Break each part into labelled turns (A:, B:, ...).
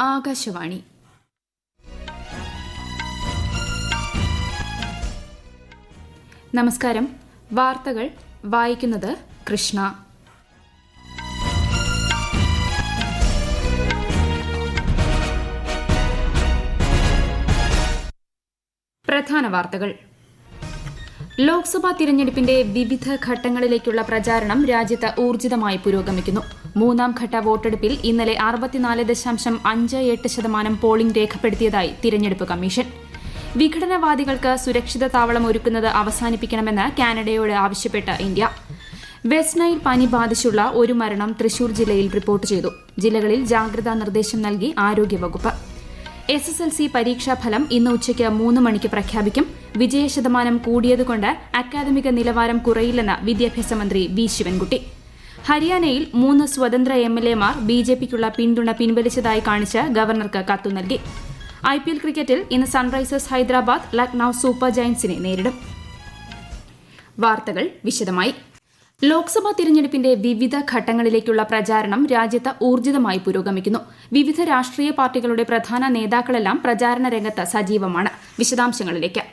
A: ആകാശവാണി. നമസ്കാരം. വാർത്തകൾ വായിക്കുന്നത് കൃഷ്ണ. പ്രധാന വാർത്തകൾ. ലോക്സഭാ തിരഞ്ഞെടുപ്പിന്റെ വിവിധ ഘട്ടങ്ങളിലേക്കുള്ള പ്രചാരണം രാജ്യത്ത് ഊർജിതമായി പുരോഗമിക്കുന്നു. മൂന്നാം ഘട്ട വോട്ടെടുപ്പിൽ ഇന്നലെ 64.58% പോളിംഗ് രേഖപ്പെടുത്തിയതായി തിരഞ്ഞെടുപ്പ് കമ്മീഷൻ. വിഘടനവാദികൾക്ക് സുരക്ഷിത താവളം ഒരുക്കുന്നത് അവസാനിപ്പിക്കണമെന്ന് കാനഡയോട് ആവശ്യപ്പെട്ട് ഇന്ത്യ. വെസ്റ്റ് നൈൽ പനി ബാധിച്ചുള്ള ഒരു മരണം തൃശൂർ ജില്ലയിൽ റിപ്പോർട്ട് ചെയ്തു. ജില്ലകളിൽ ജാഗ്രതാ നിർദ്ദേശം നൽകി ആരോഗ്യവകുപ്പ്. SSLC പരീക്ഷാഫലം ഇന്ന് ഉച്ചയ്ക്ക് 3 മണിക്ക് പ്രഖ്യാപിക്കും. വിജയശതമാനം കൂടിയതുകൊണ്ട് അക്കാദമിക നിലവാരം കുറയില്ലെന്ന് വിദ്യാഭ്യാസ മന്ത്രി വി ശിവൻകുട്ടി. ഹരിയാനയിൽ 3 സ്വതന്ത്ര MLA-മാർ BJPക്കുള്ള പിന്തുണ പിൻവലിച്ചതായി കാണിച്ച് ഗവർണർക്ക് കത്തു നൽകി. IPL ക്രിക്കറ്റിൽ ഇന്ന് സൺറൈസേഴ്സ് ഹൈദരാബാദ് ലക്നൌ സൂപ്പർ ജയന്റ്സിനെ നേരിടും. വാർത്തകൾ വിശദമായി. ലോക്സഭാ തിരഞ്ഞെടുപ്പിന്റെ വിവിധ ഘട്ടങ്ങളിലേക്കുള്ള പ്രചാരണം രാജ്യത്ത് ഊർജിതമായി പുരോഗമിക്കുന്നു. വിവിധ രാഷ്ട്രീയ പാർട്ടികളുടെ പ്രധാന നേതാക്കളെല്ലാം പ്രചാരണ രംഗത്ത് സജീവമാണ്. വിശദാംശങ്ങളിലേക്ക്.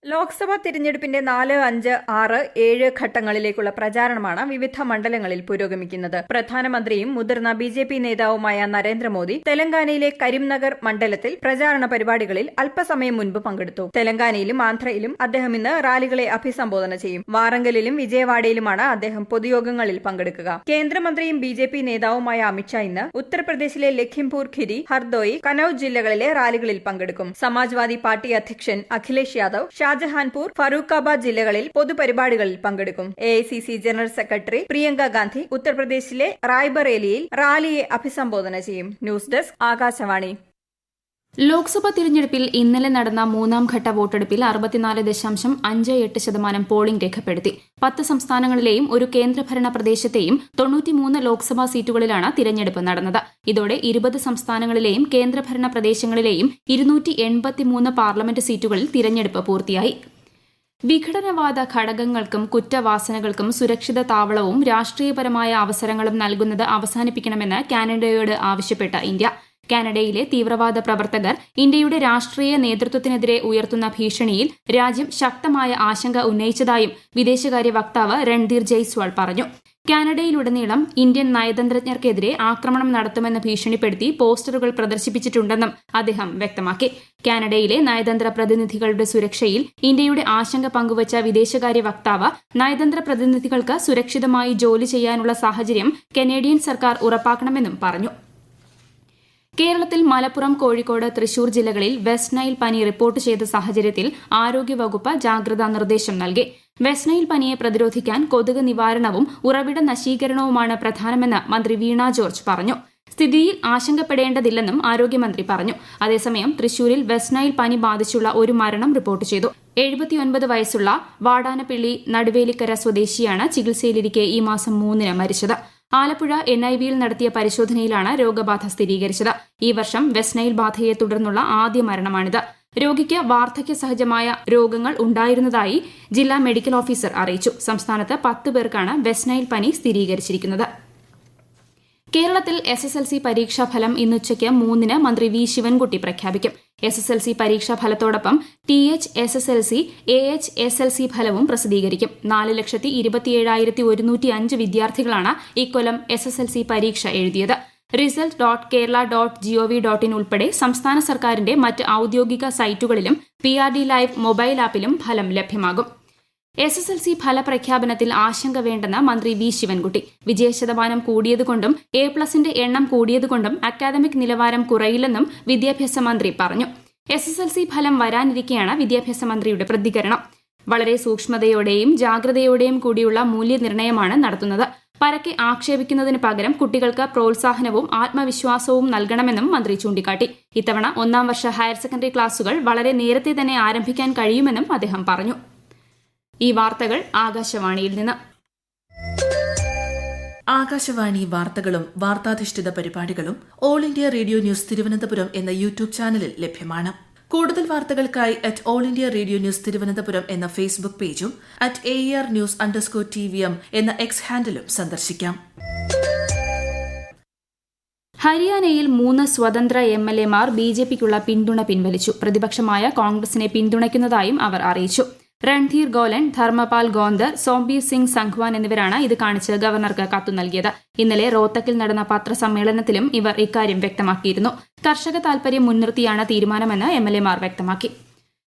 B: ലോക്സഭാ തിരഞ്ഞെടുപ്പിന്റെ 4, 5, 6, 7 ഘട്ടങ്ങളിലേക്കുള്ള പ്രചാരണമാണ് വിവിധ മണ്ഡലങ്ങളിൽ പുരോഗമിക്കുന്നത്. പ്രധാനമന്ത്രിയും മുതിർന്ന BJP നേതാവുമായ നരേന്ദ്രമോദി തെലങ്കാനയിലെ കരിംനഗർ മണ്ഡലത്തിൽ പ്രചാരണ പരിപാടികളിൽ അല്പസമയം മുൻപ് പങ്കെടുത്തു. തെലങ്കാനയിലും ആന്ധ്രയിലും അദ്ദേഹം ഇന്ന് റാലികളെ അഭിസംബോധന ചെയ്യും. വാറങ്കലിലും വിജയവാഡയിലുമാണ് അദ്ദേഹം പൊതുയോഗങ്ങളിൽ പങ്കെടുക്കുക. കേന്ദ്രമന്ത്രിയും BJP നേതാവുമായ അമിത്ഷാ ഇന്ന് ഉത്തർപ്രദേശിലെ ലഖിംപൂർ ഖിരി, ഹർദോയി, കനൌജ് ജില്ലകളിലെ റാലികളിൽ പങ്കെടുക്കും. സമാജ്വാദി പാർട്ടി അധ്യക്ഷൻ അഖിലേഷ് യാദവ് ഷാജഹാൻപൂർ, ഫറൂഖാബാദ് ജില്ലകളിൽ പൊതുപരിപാടികളിൽ പങ്കെടുക്കും. AICC general secretary Priyanka Gandhi ഉത്തർപ്രദേശിലെ റായ്ബറേലിയിൽ റാലിയെ അഭിസംബോധന ചെയ്യും. News desk Akashvani.
A: ലോക്സഭാ തിരഞ്ഞെടുപ്പിൽ ഇന്നലെ നടന്ന മൂന്നാം ഘട്ട വോട്ടെടുപ്പിൽ 64.58% പോളിംഗ് രേഖപ്പെടുത്തി. 10 സംസ്ഥാനങ്ങളിലെയും ഒരു കേന്ദ്രഭരണ പ്രദേശത്തെയും 93 ലോക്സഭാ സീറ്റുകളിലാണ് തിരഞ്ഞെടുപ്പ് നടന്നത്. ഇതോടെ 20 സംസ്ഥാനങ്ങളിലെയും കേന്ദ്രഭരണ പ്രദേശങ്ങളിലെയും 283 പാർലമെന്റ് സീറ്റുകളിൽ തിരഞ്ഞെടുപ്പ് പൂർത്തിയായി. വിഘടനവാദ ഘടകങ്ങൾക്കും കുറ്റവാസനകൾക്കും സുരക്ഷിത താവളവും രാഷ്ട്രീയപരമായ അവസരങ്ങളും നൽകുന്നത് അവസാനിപ്പിക്കണമെന്ന് കാനഡയോട് ആവശ്യപ്പെട്ട ഇന്ത്യ. കാനഡയിലെ തീവ്രവാദ പ്രവർത്തകർ ഇന്ത്യയുടെ രാഷ്ട്രീയ നേതൃത്വത്തിനെതിരെ ഉയർത്തുന്ന ഭീഷണിയിൽ രാജ്യം ശക്തമായ ആശങ്ക ഉന്നയിച്ചതായും വിദേശകാര്യ വക്താവ് രൺധീർ ജയ്സ്വാൾ പറഞ്ഞു. കാനഡയിലുടനീളം ഇന്ത്യൻ നയതന്ത്രജ്ഞർക്കെതിരെ ആക്രമണം നടത്തുമെന്ന് ഭീഷണിപ്പെടുത്തി പോസ്റ്ററുകൾ പ്രദർശിപ്പിച്ചിട്ടുണ്ടെന്നും അദ്ദേഹം വ്യക്തമാക്കി. കാനഡയിലെ നയതന്ത്ര പ്രതിനിധികളുടെ സുരക്ഷയിൽ ഇന്ത്യയുടെ ആശങ്ക പങ്കുവച്ച വിദേശകാര്യ വക്താവ് നയതന്ത്ര പ്രതിനിധികൾക്ക് സുരക്ഷിതമായി ജോലി ചെയ്യാനുള്ള സാഹചര്യം കനേഡിയൻ സർക്കാർ ഉറപ്പാക്കണമെന്നും പറഞ്ഞു. കേരളത്തിൽ മലപ്പുറം, കോഴിക്കോട്, തൃശൂർ ജില്ലകളിൽ വെസ്റ്റ് നൈൽ പനി റിപ്പോർട്ട് ചെയ്ത സാഹചര്യത്തിൽ ആരോഗ്യവകുപ്പ് ജാഗ്രതാ നിർദ്ദേശം നൽകി. വെസ്റ്റ് നൈൽ പനിയെ പ്രതിരോധിക്കാൻ കൊതുക് നിവാരണവും ഉറവിട നശീകരണവുമാണ് പ്രധാനമെന്ന് മന്ത്രി വീണ ജോർജ് പറഞ്ഞു. സ്ഥിതിയിൽ ആശങ്കപ്പെടേണ്ടതില്ലെന്നും ആരോഗ്യമന്ത്രി പറഞ്ഞു. അതേസമയം തൃശൂരിൽ വെസ്റ്റ് നൈൽ പനി ബാധിച്ചുള്ള ഒരു മരണം റിപ്പോർട്ട് ചെയ്തു. 79 വയസ്സുള്ള വാടാനപ്പിള്ളി നടുവേലിക്കര സ്വദേശിയാണ് ചികിത്സയിലിരിക്കെ ഈ മാസം 3-ന് മരിച്ചത്. ആലപ്പുഴ NIVയിൽ നടത്തിയ പരിശോധനയിലാണ് രോഗബാധ സ്ഥിരീകരിച്ചത്. ഈ വർഷം വെസ്റ്റ് നൈൽ ബാധയെ തുടർന്നുള്ള ആദ്യ മരണമാണിത്. രോഗിക്ക് വാർദ്ധക്യ സഹജമായ രോഗങ്ങൾ ഉണ്ടായിരുന്നതായി ജില്ലാ മെഡിക്കൽ ഓഫീസർ അറിയിച്ചു. സംസ്ഥാനത്ത് 10 പേർക്കാണ് വെസ്റ്റ് നൈൽ പനി സ്ഥിരീകരിച്ചിരിക്കുന്നത്. കേരളത്തിൽ SSLC പരീക്ഷാഫലം ഇന്നുച്ചയ്ക്ക് 3-ന് മന്ത്രി വി ശിവൻകുട്ടി പ്രഖ്യാപിക്കും. SSLC പരീക്ഷാഫലത്തോടൊപ്പം THSSLC, AHSLC ഫലവും പ്രസിദ്ധീകരിക്കും. 4,27,105 വിദ്യാർത്ഥികളാണ് ഇക്കൊല്ലം SSLC പരീക്ഷ എഴുതിയത്. result.kerala.gov.in ഉൾപ്പെടെ സംസ്ഥാന സർക്കാരിന്റെ മറ്റ് ഔദ്യോഗിക സൈറ്റുകളിലും PRD ലൈവ് മൊബൈൽ ആപ്പിലും ഫലം ലഭ്യമാകും. SSLC ഫലപ്രഖ്യാപനത്തിൽ ആശങ്ക വേണ്ടെന്ന് മന്ത്രി വി ശിവൻകുട്ടി. വിജയശതമാനം കൂടിയതുകൊണ്ടും A+ന്റെ എണ്ണം കൂടിയതുകൊണ്ടും അക്കാദമിക് നിലവാരം കുറയില്ലെന്നും വിദ്യാഭ്യാസ മന്ത്രി പറഞ്ഞു. SSLC ഫലം വരാനിരിക്കെയാണ് വിദ്യാഭ്യാസ മന്ത്രിയുടെ പ്രതികരണം. വളരെ സൂക്ഷ്മതയോടെയും ജാഗ്രതയോടെയും കൂടിയുള്ള മൂല്യനിർണ്ണയമാണ് നടത്തുന്നത്. പരക്കെ ആക്ഷേപിക്കുന്നതിന് പകരം കുട്ടികൾക്ക് പ്രോത്സാഹനവും ആത്മവിശ്വാസവും നൽകണമെന്നും മന്ത്രി ചൂണ്ടിക്കാട്ടി. ഇത്തവണ 1-ാം വർഷ ഹയർ സെക്കൻഡറി ക്ലാസുകൾ വളരെ നേരത്തെ തന്നെ ആരംഭിക്കാൻ കഴിയുമെന്നും അദ്ദേഹം പറഞ്ഞു. ഈ വാർത്തകൾ ആകാശവാണിയിൽ നിന്ന്.
C: ആകാശവാണി വാർത്തകളും വാർത്താധിഷ്ഠിത പരിപാടികളും all India radio news Thiruvananthapuram എന്ന യൂട്യൂബ് ചാനലിൽ ലഭ്യമാണ്. കൂടുതൽ വാർത്തകൾക്കായി @all India radio news Thiruvananthapuram എന്ന ഫേസ്ബുക്ക് പേജും @AER_News_TVM എന്ന എക്സ് ഹാൻഡിലും സന്ദർശിക്കാം.
A: ഹരിയാനയിൽ 3 സ്വതന്ത്ര എംഎൽഎമാർ ബിജെപിക്കുള്ള പിന്തുണ പിൻവലിച്ചു. പ്രതിപക്ഷമായ കോൺഗ്രസിനെ പിന്തുണയ്ക്കുന്നതായും അവർ അറിയിച്ചു. രൺധീർ ഗോലൻ, ധർമ്മപാൽ ഗോന്ദർ, സോംബീർ സിംഗ് സംഘ്വാൻ എന്നിവരാണ് ഇത് കാണിച്ച് ഗവർണർക്ക് കത്തു നൽകിയത്. ഇന്നലെ റോത്തക്കിൽ നടന്ന പത്രസമ്മേളനത്തിലും ഇവർ ഇക്കാര്യം വ്യക്തമാക്കിയിരുന്നു. കർഷക താൽപര്യം മുൻനിർത്തിയാണ് തീരുമാനമെന്ന് എംഎൽഎമാർ വ്യക്തമാക്കി.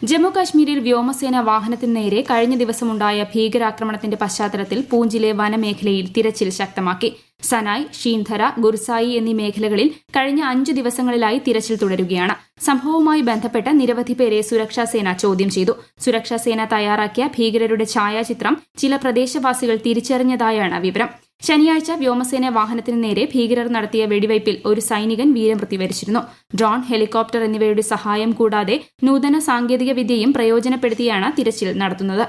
A: ജമ്മുകാശ്മീരിൽ വ്യോമസേന വാഹനത്തിന് നേരെ കഴിഞ്ഞ ദിവസമുണ്ടായ ഭീകരാക്രമണത്തിന്റെ പശ്ചാത്തലത്തിൽ പൂഞ്ചിലെ വനമേഖലയിൽ തിരച്ചിൽ ശക്തമാക്കി. സനായ്, ഷീൻധര, ഗുർസായി എന്നീ മേഖലകളിൽ കഴിഞ്ഞ 5 ദിവസങ്ങളിലായി തിരച്ചിൽ തുടരുകയാണ്. സംഭവവുമായി ബന്ധപ്പെട്ട് നിരവധി പേരെ സുരക്ഷാസേന ചോദ്യം ചെയ്തു. സുരക്ഷാസേന തയ്യാറാക്കിയ ഭീകരരുടെ ഛായാചിത്രം ചില പ്രദേശവാസികൾ തിരിച്ചറിഞ്ഞതായാണ് വിവരം. ശനിയാഴ്ച വ്യോമസേന വാഹനത്തിന് നേരെ ഭീകരർ നടത്തിയ വെടിവയ്പിൽ ഒരു സൈനികൻ വീരമൃത്യു വരിച്ചിരുന്നു. ഡ്രോൺ, ഹെലികോപ്റ്റർ എന്നിവയുടെ സഹായം കൂടാതെ നൂതന സാങ്കേതിക വിദ്യയും പ്രയോജനപ്പെടുത്തിയാണ് തിരച്ചിൽ നടത്തുന്നത്.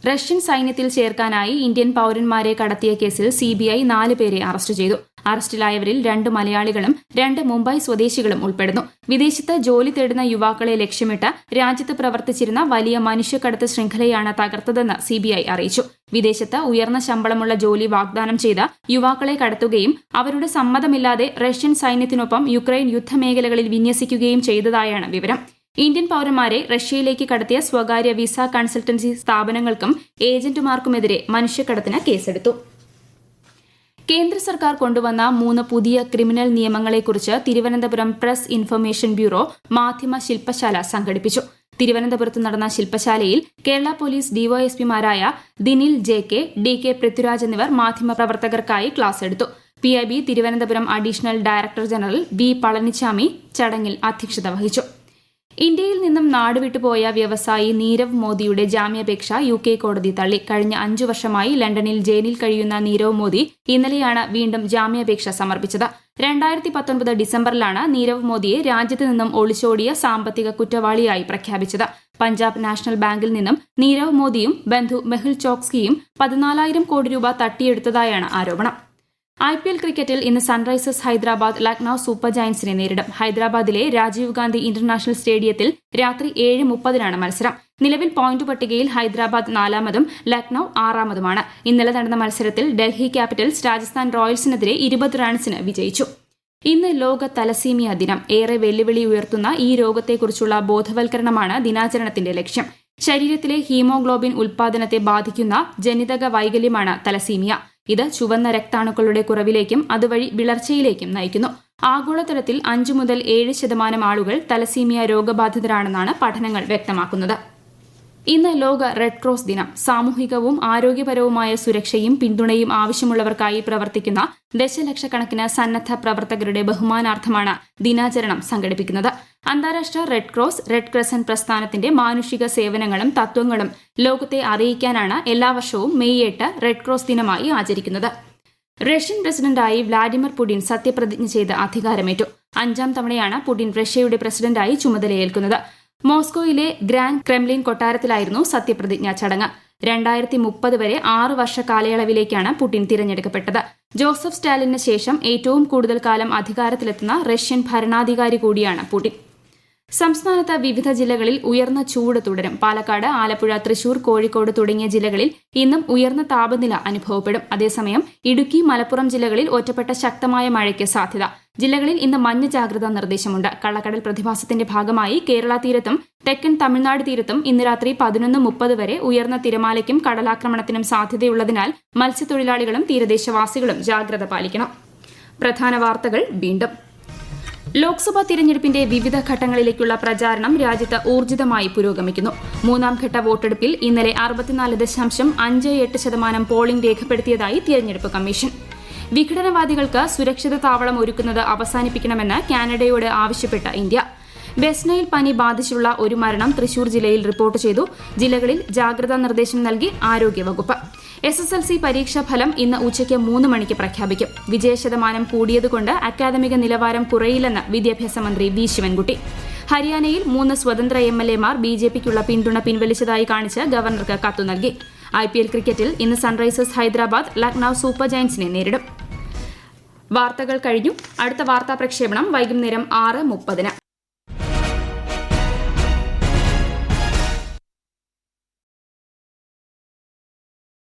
A: റഷ്യൻ സൈന്യത്തിൽ ചേർക്കാനായി ഇന്ത്യൻ പൌരന്മാരെ കടത്തിയ കേസിൽ സിബിഐ 4 പേരെ അറസ്റ്റ് ചെയ്തു. അറസ്റ്റിലായവരിൽ 2 മലയാളികളും 2 മുംബൈ സ്വദേശികളും ഉൾപ്പെടുന്നു. വിദേശത്ത് ജോലി തേടുന്ന യുവാക്കളെ ലക്ഷ്യമിട്ട് രാജ്യത്ത് പ്രവർത്തിച്ചിരുന്ന വലിയ മനുഷ്യക്കടത്ത് ശൃംഖലയാണ് തകർത്തതെന്ന് സിബിഐ അറിയിച്ചു. വിദേശത്ത് ഉയർന്ന ശമ്പളമുള്ള ജോലി വാഗ്ദാനം ചെയ്ത യുവാക്കളെ കടത്തുകയും അവരുടെ സമ്മതമില്ലാതെ റഷ്യൻ സൈന്യത്തിനൊപ്പം യുക്രൈൻ യുദ്ധമേഖലകളിൽ വിന്യസിക്കുകയും ചെയ്തതായാണ് വിവരം. ഇന്ത്യൻ പൌരന്മാരെ റഷ്യയിലേക്ക് കടത്തിയ സ്വകാര്യ വിസ കൺസൾട്ടൻസി സ്ഥാപനങ്ങൾക്കും ഏജന്റുമാർക്കുമെതിരെ മനുഷ്യക്കടത്തിന് കേസെടുത്തു. കേന്ദ്ര സർക്കാർ കൊണ്ടുവന്ന 3 പുതിയ ക്രിമിനൽ നിയമങ്ങളെക്കുറിച്ച് തിരുവനന്തപുരം പ്രസ് ഇൻഫർമേഷൻ ബ്യൂറോ മാധ്യമ ശില്പശാല സംഘടിപ്പിച്ചു. തിരുവനന്തപുരത്ത് നടന്ന ശില്പശാലയിൽ കേരള പോലീസ് ഡിവൈഎസ്പിമാരായ ദിനിൽ ജെ.കെ, ഡി.കെ. പൃഥ്വിരാജ് എന്നിവർ മാധ്യമപ്രവർത്തകർക്കായി ക്ലാസ് എടുത്തു. PIB Thiruvananthapuram additional director general V. Palanichami ചടങ്ങിൽ അധ്യക്ഷത വഹിച്ചു. ഇന്ത്യയിൽ നിന്നും നാടുവിട്ടുപോയ വ്യവസായി നീരവ് മോദിയുടെ ജാമ്യാപേക്ഷ UK കോടതി തള്ളി. കഴിഞ്ഞ 5 വർഷമായി ലണ്ടനിൽ ജയിലിൽ കഴിയുന്ന നീരവ് മോദി ഇന്നലെയാണ് വീണ്ടും ജാമ്യാപേക്ഷ സമർപ്പിച്ചത്. 2019 ഡിസംബറിലാണ് നീരവ് മോദിയെ രാജ്യത്ത് നിന്നും ഒളിച്ചോടിയ സാമ്പത്തിക കുറ്റവാളിയായി പ്രഖ്യാപിച്ചത്. പഞ്ചാബ് നാഷണൽ ബാങ്കിൽ നിന്നും നീരവ് മോദിയും ബന്ധു മെഹുൽ ചോക്സിയും 14,000 കോടി രൂപ തട്ടിയെടുത്തതായാണ് ആരോപണം. IPL ക്രിക്കറ്റിൽ ഇന്ന് സൺറൈസേഴ്സ് ഹൈദരാബാദ് ലക്നൌ സൂപ്പർ ജയന്റ്സിനെ നേരിടും. ഹൈദരാബാദിലെ രാജീവ് ഗാന്ധി ഇന്റർനാഷണൽ സ്റ്റേഡിയത്തിൽ രാത്രി 7:30 മത്സരം. നിലവിൽ പോയിന്റ് പട്ടികയിൽ ഹൈദരാബാദ് 4-മതും ലക്നൌ 6-മതുമാണ്. ഇന്നലെ നടന്ന മത്സരത്തിൽ ഡൽഹി ക്യാപിറ്റൽസ് രാജസ്ഥാൻ റോയൽസിനെതിരെ 20 റൺസിന് വിജയിച്ചു. ഇന്ന് ലോക തലസീമിയ ദിനം. ഏറെ വെല്ലുവിളി ഉയർത്തുന്ന ഈ രോഗത്തെക്കുറിച്ചുള്ള ബോധവൽക്കരണമാണ് ദിനാചരണത്തിന്റെ ലക്ഷ്യം. ശരീരത്തിലെ ഹീമോഗ്ലോബിൻ ഉൽപാദനത്തെ ബാധിക്കുന്ന ജനിതക വൈകല്യമാണ് തലസീമിയ. ഇത് ചുവന്ന രക്താണുക്കളുടെ കുറവിലേക്കും അതുവഴി വിളർച്ചയിലേക്കും നയിക്കുന്നു. ആഗോളതലത്തിൽ 5 മുതൽ 7% ആളുകൾ തലസീമിയ രോഗബാധിതരാണെന്നാണ് പഠനങ്ങൾ വ്യക്തമാക്കുന്നത്. ഇന്ന് ലോക റെഡ് ക്രോസ് ദിനം. സാമൂഹികവും ആരോഗ്യപരവുമായ സുരക്ഷയും പിന്തുണയും ആവശ്യമുള്ളവർക്കായി പ്രവർത്തിക്കുന്ന ദശലക്ഷക്കണക്കിന് സന്നദ്ധ പ്രവർത്തകരുടെ ബഹുമാനാർത്ഥമാണ് ദിനാചരണം സംഘടിപ്പിക്കുന്നത്. അന്താരാഷ്ട്ര റെഡ് ക്രോസ്, റെഡ് ക്രസന്റ് പ്രസ്ഥാനത്തിന്റെ മാനുഷിക സേവനങ്ങളും തത്വങ്ങളും ലോകത്തെ അറിയിക്കാനാണ് എല്ലാ വർഷവും മെയ് 8 റെഡ് ക്രോസ് ദിനമായി ആചരിക്കുന്നത്. റഷ്യൻ പ്രസിഡന്റായി വ്ളാഡിമിർ പുടിൻ സത്യപ്രതിജ്ഞ ചെയ്ത് അധികാരമേറ്റു. 5ാം തവണയാണ് പുടിൻ റഷ്യയുടെ പ്രസിഡന്റായി ചുമതലയേൽക്കുന്നത്. മോസ്കോയിലെ ഗ്രാൻഡ് ക്രെംലിൻ കൊട്ടാരത്തിലായിരുന്നു സത്യപ്രതിജ്ഞാ ചടങ്ങ്. 2030 വരെ 6 വർഷ കാലയളവിലേക്കാണ് പുടിൻ തിരഞ്ഞെടുക്കപ്പെട്ടത്. ജോസഫ് സ്റ്റാലിന് ശേഷം ഏറ്റവും കൂടുതൽ കാലം അധികാരത്തിലെത്തുന്ന റഷ്യൻ ഭരണാധികാരി കൂടിയാണ് പുടിൻ. സംസ്ഥാനത്ത് വിവിധ ജില്ലകളിൽ ഉയർന്ന ചൂട് തുടരും. പാലക്കാട്, ആലപ്പുഴ, തൃശൂർ, കോഴിക്കോട് തുടങ്ങിയ ജില്ലകളിൽ ഇന്നും ഉയർന്ന താപനില അനുഭവപ്പെടും. അതേസമയം ഇടുക്കി, മലപ്പുറം ജില്ലകളിൽ ഒറ്റപ്പെട്ട ശക്തമായ മഴയ്ക്ക് സാധ്യത. ജില്ലകളിൽ ഇന്ന് മഞ്ഞ ജാഗ്രതാ നിർദ്ദേശമുണ്ട്. കള്ളക്കടൽ പ്രതിഭാസത്തിന്റെ ഭാഗമായി കേരള തീരത്തും തെക്കൻ തമിഴ്നാട് തീരത്തും ഇന്ന് രാത്രി 11:30 വരെ ഉയർന്ന തിരമാലയ്ക്കും കടലാക്രമണത്തിനും സാധ്യതയുള്ളതിനാൽ മത്സ്യത്തൊഴിലാളികളും തീരദേശവാസികളും ജാഗ്രത പാലിക്കണം. പ്രധാന വാർത്തകൾ വീണ്ടും. ലോക്സഭാ തിരഞ്ഞെടുപ്പിന്റെ വിവിധ ഘട്ടങ്ങളിലേക്കുള്ള പ്രചാരണം രാജ്യത്ത് ഊർജിതമായി പുരോഗമിക്കുന്നു. 3ാം ഘട്ട വോട്ടെടുപ്പിൽ ഇന്നലെ 64.58% പോളിംഗ് രേഖപ്പെടുത്തിയതായി തിരഞ്ഞെടുപ്പ് കമ്മീഷൻ. വിഘടനവാദികൾക്ക് സുരക്ഷിത താവളം ഒരുക്കുന്നത് അവസാനിപ്പിക്കണമെന്ന് കാനഡയോട് ആവശ്യപ്പെട്ട ഇന്ത്യ. വെസ്റ്റ് നൈൽ പനി ബാധിച്ചുള്ള ഒരു മരണം തൃശൂർ ജില്ലയിൽ റിപ്പോർട്ട് ചെയ്തു. ജില്ലകളിൽ ജാഗ്രതാ നിർദ്ദേശം നൽകി ആരോഗ്യവകുപ്പ്. SSLC പരീക്ഷാ ഫലം ഇന്ന് ഉച്ചയ്ക്ക് 3 മണിക്ക് പ്രഖ്യാപിക്കും. വിജയശതമാനം കൂടിയതുകൊണ്ട് അക്കാദമിക നിലവാരം കുറയില്ലെന്ന് വിദ്യാഭ്യാസ മന്ത്രി വി. ശിവൻകുട്ടി. ഹരിയാനയിൽ 3 സ്വതന്ത്ര MLAമാർ BJPക്കുള്ള പിന്തുണ പിൻവലിച്ചതായി കാണിച്ച് ഗവർണർക്ക് കത്തു നൽകി. IPL ക്രിക്കറ്റിൽ ഇന്ന് സൺറൈസേഴ്സ് ഹൈദരാബാദ് ലക്നൌ സൂപ്പർ ജയന്റ്സിനെ നേരിടും. വാർത്തകൾ കഴിഞ്ഞു. അടുത്ത വാർത്താ പ്രക്ഷേപണം വൈകുന്നേരം 6:30.